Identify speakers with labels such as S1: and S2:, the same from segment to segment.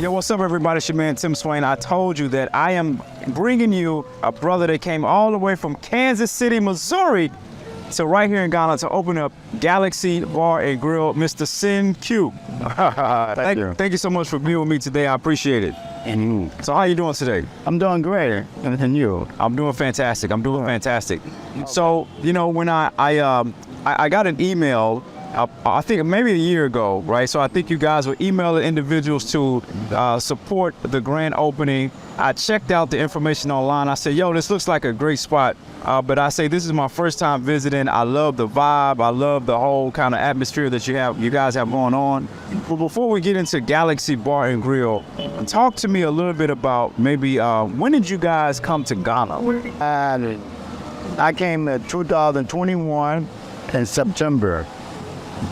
S1: Yo, what's up, everybody? It's your man, Tim Swain. I told you that I am bringing you a brother that came all the way from Kansas City, Missouri, to right here in Ghana to open up Galaxy Bar and Grill, Mr. Sin Q. Thank you so much for being with me today. I appreciate it.
S2: And you?
S1: So how you doing today?
S2: I'm doing great. And you?
S1: I'm doing fantastic. Fantastic. So, you know, when I got an email, I think maybe a year ago, right? So I think you guys were emailing individuals to support the grand opening. I checked out the information online. I said, yo, this looks like a great spot. But I say, this is my first time visiting. I love the vibe. I love the whole kind of atmosphere that you guys have going on. But before we get into Galaxy Bar and Grill, talk to me a little bit about maybe when did you guys come to Ghana?
S2: I came in 2021 in September.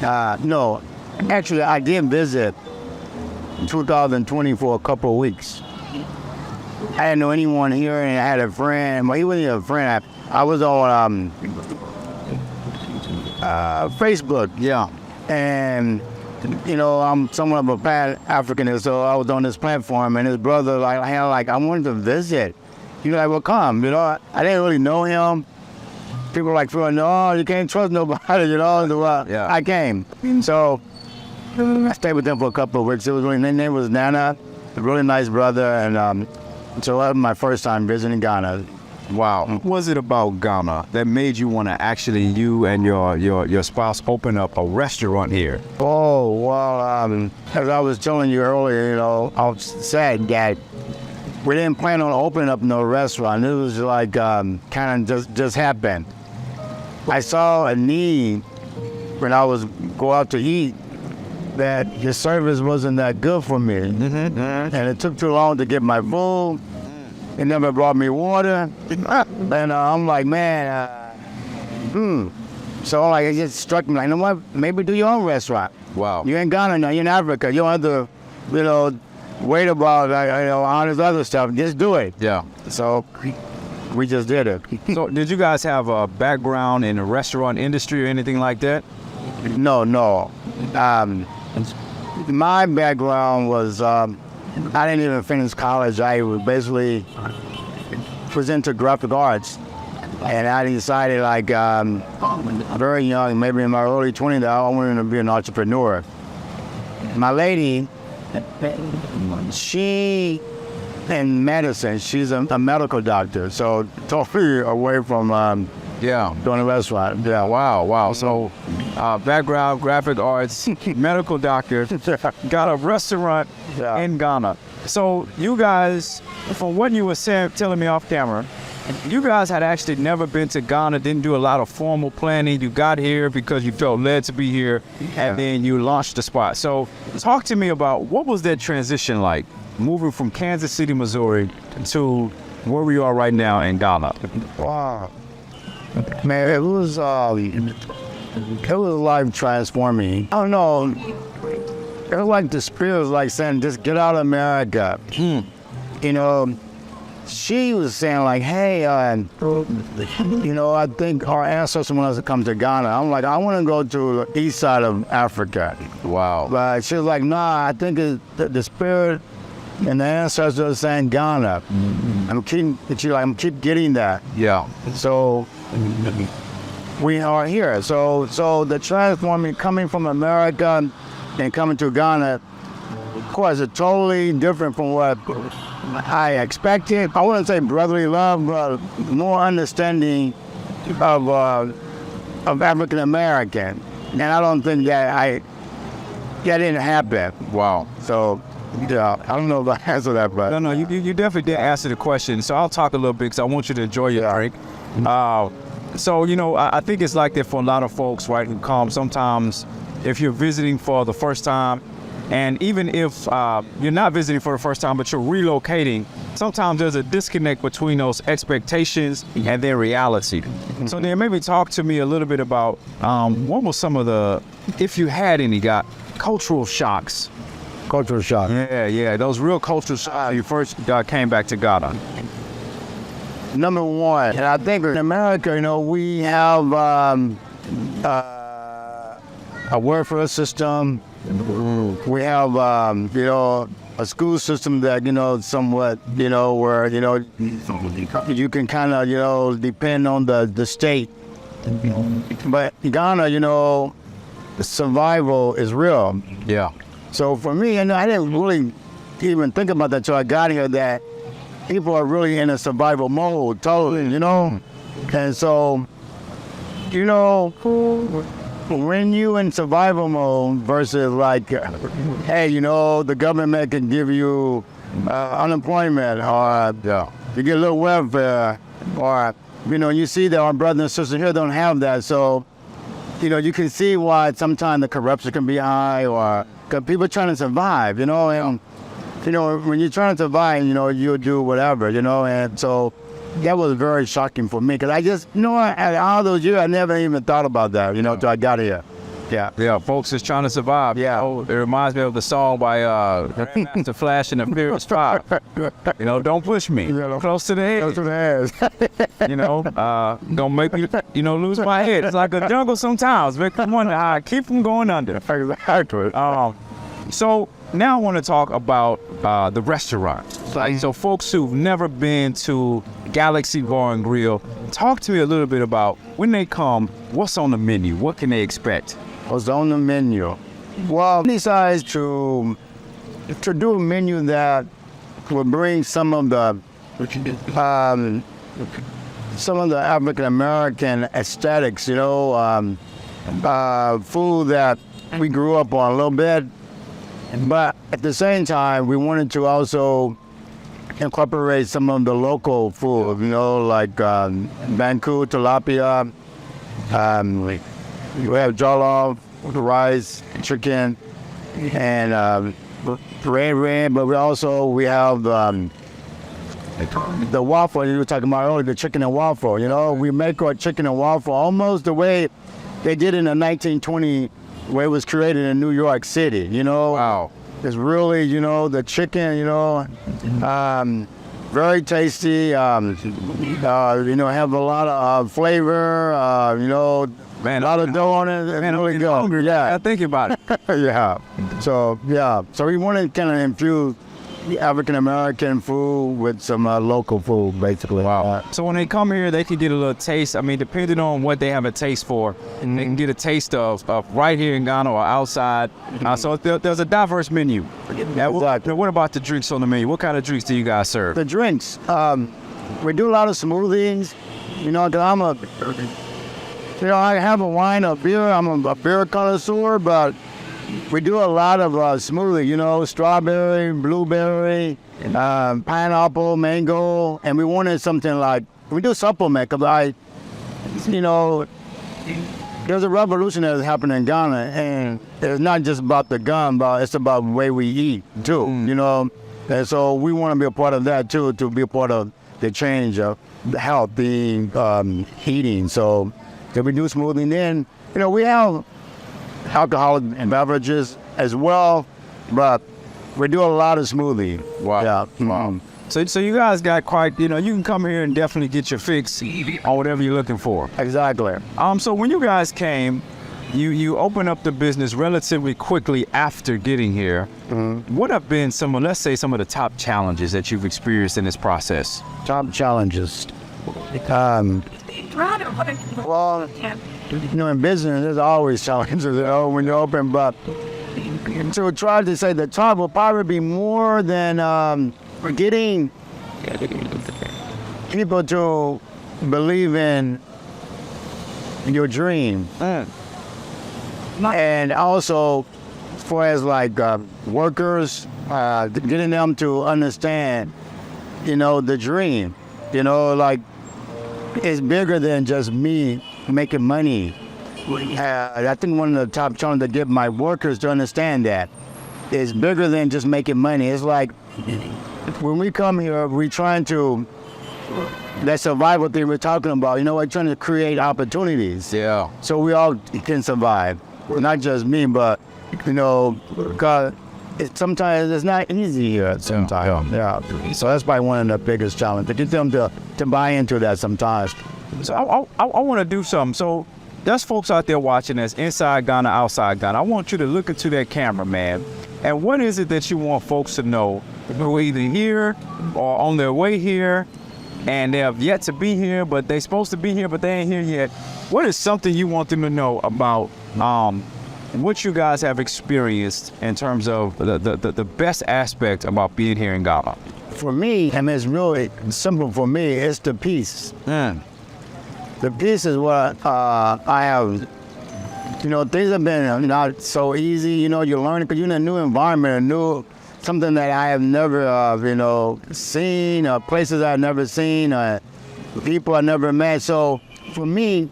S2: No, actually, I did visit 2020 for a couple of weeks. I didn't know anyone here, and I had a friend. Well, he wasn't even a friend. I was on Facebook,
S1: Yeah.
S2: and you know, I'm somewhat of a Pan-African, so I was on this platform, and his brother, I wanted to visit. He was like, well, come, you know. I didn't really know him. People were like, no, you can't trust nobody, you know. So,
S1: Yeah.
S2: I came. So I stayed with them for a couple of weeks. His name was Nana, a really nice brother, and so that was my first time visiting Ghana.
S1: Wow. What was it about Ghana that made you want to actually, you and your spouse, open up a restaurant here?
S2: Oh, well, as I was telling you earlier, you know, I was sad that we didn't plan on opening up no restaurant. It was like kind of just happened. I saw a need when I was go out to eat that his service wasn't that good for me. And it took too long to get my food. He never brought me water. And I'm like, man, So like, it just struck me like, you know what, maybe do your own restaurant.
S1: Wow.
S2: You're in Ghana now, you're in Africa. You don't have to, you know, wait about, all this other stuff. Just do it.
S1: Yeah.
S2: So we just did it.
S1: So did you guys have a background in the restaurant industry or anything like that?
S2: No. My background was, I didn't even finish college. I was basically was into graphic arts. And I decided, like, very young, maybe in my early 20s, that I wanted to be an entrepreneur. My lady, she in medicine, she's a medical doctor, so totally away from doing a restaurant. Yeah.
S1: Wow. So background, graphic arts, medical doctor, got a restaurant in Ghana. So you guys, from what you were telling me off camera, you guys had actually never been to Ghana, didn't do a lot of formal planning. You got here because you felt led to be here, and then you launched the spot. So talk to me about what was that transition like, moving from Kansas City, Missouri, to where we are right now in Ghana?
S2: Wow. Man, it was life transforming. I don't know. It was like the spirit was like saying, just get out of America. You know, she was saying like, hey, you know, I think our ancestors want us to come to Ghana. I'm like, I want to go to the east side of Africa.
S1: Wow.
S2: But she was like, nah, I think the spirit and the ancestors are saying Ghana. I'm keep getting that.
S1: Yeah.
S2: So we are here. So the transforming coming from America and coming to Ghana, of course, it's totally different from what I expected. I wouldn't say brotherly love, but more understanding of African American. And I don't think that didn't happen.
S1: Wow.
S2: So yeah, I don't know if I answered that, but
S1: No, you definitely did answer the question. So I'll talk a little bit because I want you to enjoy your drink. So, you know, I think it's like that for a lot of folks, right, who come sometimes if you're visiting for the first time, and even if you're not visiting for the first time, but you're relocating, sometimes there's a disconnect between those expectations and their reality. So then maybe talk to me a little bit about what was some of the, if you had any, cultural shocks.
S2: cultural shock.
S1: Yeah, those real cultural shocks you first came back to Ghana.
S2: Number one, and I think in America, you know, we have a welfare system. We have, you know, a school system that, somewhat, where, you can kind of, depend on the state. But Ghana, the survival is real.
S1: Yeah.
S2: So for me, I didn't really even think about that until I got here, that people are really in a survival mode, totally, And so, when you in survival mode versus like, hey, the government can give you unemployment, or you get a little welfare, or, you see that our brothers and sisters here don't have that. So, you can see why sometimes the corruption can be high, or because people are trying to survive, and, when you're trying to survive, you'll do whatever, and so that was very shocking for me, because I just, at all those years, I never even thought about that, till I got here. Yeah.
S1: Yeah, folks is trying to survive.
S2: Yeah.
S1: It reminds me of the song by Grandmaster Flash and the Furious Five. Don't push me. Close to the edge.
S2: Close to the edge.
S1: Gonna make me, lose my head. It's like a jungle sometimes. Make me wonder how I keep from going under.
S2: Exactly.
S1: So now I want to talk about the restaurant. So folks who've never been to Galaxy Bar and Grill, talk to me a little bit about when they come, what's on the menu? What can they expect?
S2: What's on the menu? Well, we decided to do a menu that will bring some of the African American aesthetics, food that we grew up on a little bit. But at the same time, we wanted to also incorporate some of the local food, like Banku, tilapia. We have jollof, rice, chicken, and red, but we have the waffle you were talking about earlier, the chicken and waffle. We make our chicken and waffle almost the way they did in the 1920, where it was created in New York City.
S1: Wow.
S2: It's really, the chicken, very tasty, have a lot of flavor,
S1: Man,
S2: a lot of dough on it. It's
S1: man,
S2: really
S1: I'm
S2: good.
S1: hungry.
S2: Yeah.
S1: I think about it.
S2: Yeah. So we want to kind of infuse African American food with some local food, basically.
S1: Wow. So when they come here, they can get a little taste. I mean, depending on what they have a taste for, they can get a taste of right here in Ghana or outside. So there's a diverse menu.
S2: Exactly.
S1: What about the drinks on the menu? What kind of drinks do you guys serve?
S2: The drinks, we do a lot of smoothies. Because I have a wine, a beer. I'm a beer connoisseur, but we do a lot of smoothie. Strawberry, blueberry, pineapple, mango, and we wanted something like, we do supplement, because there's a revolution that is happening in Ghana, and it's not just about the gun, but it's about the way we eat too, and so we want to be a part of that too, to be a part of the change of health, being eating. So we do smoothie, and then we have alcoholic beverages as well, but we do a lot of smoothie.
S1: Wow.
S2: Yeah.
S1: Wow. So you guys got quite, you can come here and definitely get your fix on whatever you're looking for.
S2: Exactly.
S1: So when you guys came, you opened up the business relatively quickly after getting here. What have been some of the top challenges that you've experienced in this process?
S2: Top challenges. Well, in business, there's always challenges, when you open, but to try to say the top will probably be more than getting people to believe in your dream. And also, as far as like workers, getting them to understand, the dream, like it's bigger than just me making money. I think one of the top challenges to get my workers to understand that it's bigger than just making money. It's like when we come here, we're trying to, that survival thing we're talking about, we're trying to create opportunities.
S1: Yeah.
S2: So we all can survive. Not just me, but, because sometimes it's not easy here sometimes. Yeah. So that's probably one of the biggest challenges, to get them to buy into that sometimes.
S1: So I want to do something. So there's folks out there watching us inside Ghana, outside Ghana. I want you to look into that camera, man. And what is it that you want folks to know who are either here or on their way here and they have yet to be here, but they're supposed to be here, but they ain't here yet? What is something you want them to know about what you guys have experienced in terms of the best aspect about being here in Ghana?
S2: For me, I mean, it's really simple for me. It's the peace. The peace is what I have. You know, things have been not so easy. You know, you're learning because you're in a new environment, something that I have never, seen, places I've never seen, people I never met. So for me,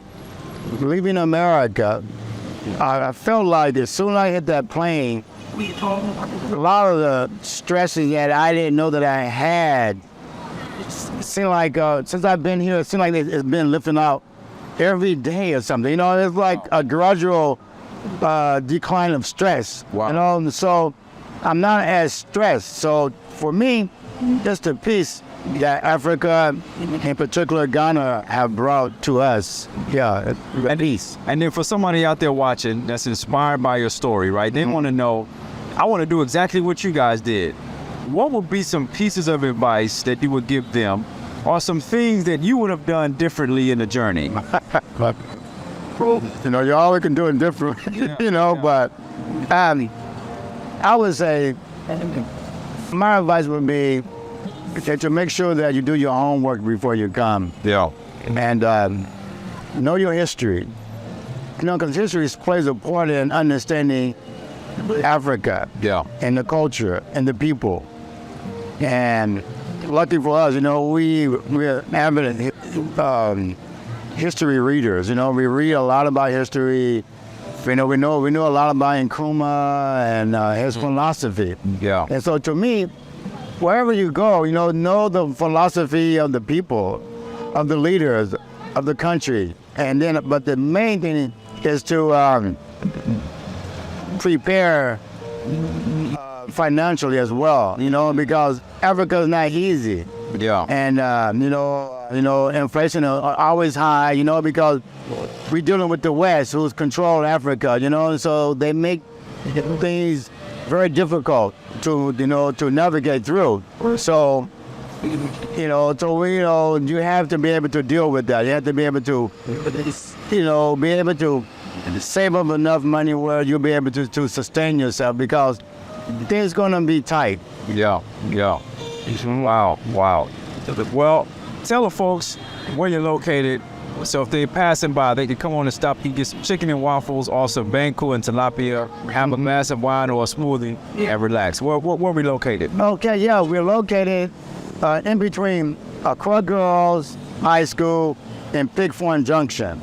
S2: leaving America, I felt like as soon as I hit that plane, a lot of the stresses that I didn't know that I had, seemed like since I've been here, it seemed like it's been lifting out every day or something. You know, it's like a gradual decline of stress.
S1: Wow.
S2: You know, so I'm not as stressed. So for me, just the peace that Africa, in particular Ghana, have brought to us. Yeah, peace.
S1: And then for somebody out there watching that's inspired by your story, right? They want to know, I want to do exactly what you guys did. What would be some pieces of advice that you would give them, or some things that you would have done differently in the journey?
S2: You know, you always can do it different, but I would say my advice would be that you make sure that you do your homework before you come.
S1: Yeah.
S2: And know your history. You know, because history plays a part in understanding Africa.
S1: Yeah.
S2: And the culture and the people. And lucky for us, we're avid history readers. You know, we read a lot about history. We know a lot about Nkrumah and his philosophy.
S1: Yeah.
S2: And so to me, wherever you go, know the philosophy of the people, of the leaders, of the country. And then, but the main thing is to prepare financially as well, because Africa is not easy.
S1: Yeah.
S2: And, inflation is always high, because we're dealing with the West, who's controlling Africa, so they make things very difficult to navigate through. So, you have to be able to deal with that. You have to be able to, save up enough money where you'll be able to sustain yourself, because things gonna be tight.
S1: Yeah. Wow. Well, tell the folks where you're located, so if they're passing by, they can come on and stop and get some chicken and waffles, or some banku and tilapia, have a glass of wine or a smoothie, and relax. Where we located?
S2: Okay, yeah, we're located in between Accra Girls High School and Pigford Junction.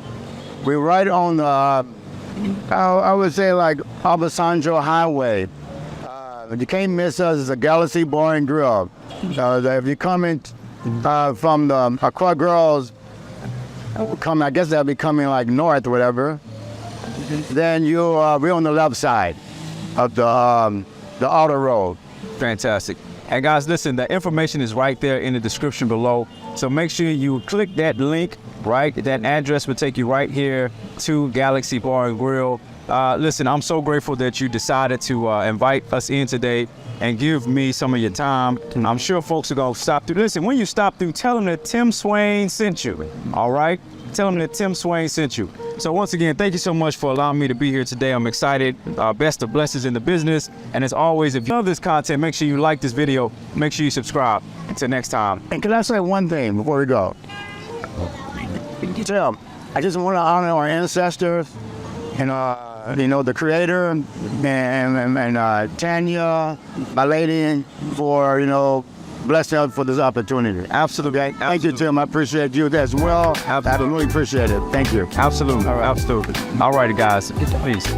S2: We're right on the, I would say, like Obasanjo Highway. You can't miss us. It's a Galaxy Bar and Grill. If you're coming from the Accra Girls, I guess that'll be coming like north or whatever, then we're on the left side of the outer road.
S1: Fantastic. And guys, listen, the information is right there in the description below. So make sure you click that link, right? That address will take you right here to Galaxy Bar and Grill. Listen, I'm so grateful that you decided to invite us in today and give me some of your time. I'm sure folks are going to stop through. Listen, when you stop through, tell them that Tim Swain sent you, all right? Tell them that Tim Swain sent you. So once again, thank you so much for allowing me to be here today. I'm excited. Best of blessings in the business. And as always, if you love this content, make sure you like this video. Make sure you subscribe. Until next time.
S2: And can I say one thing before we go? Tim, I just want to honor our ancestors and the creator and Tanya, my lady, for blessing us for this opportunity.
S1: Absolutely.
S2: Thank you, Tim. I appreciate you as well.
S1: Absolutely.
S2: I really appreciate it. Thank you.
S1: Absolutely.
S2: All right.
S1: Absolutely. All righty, guys. Peace.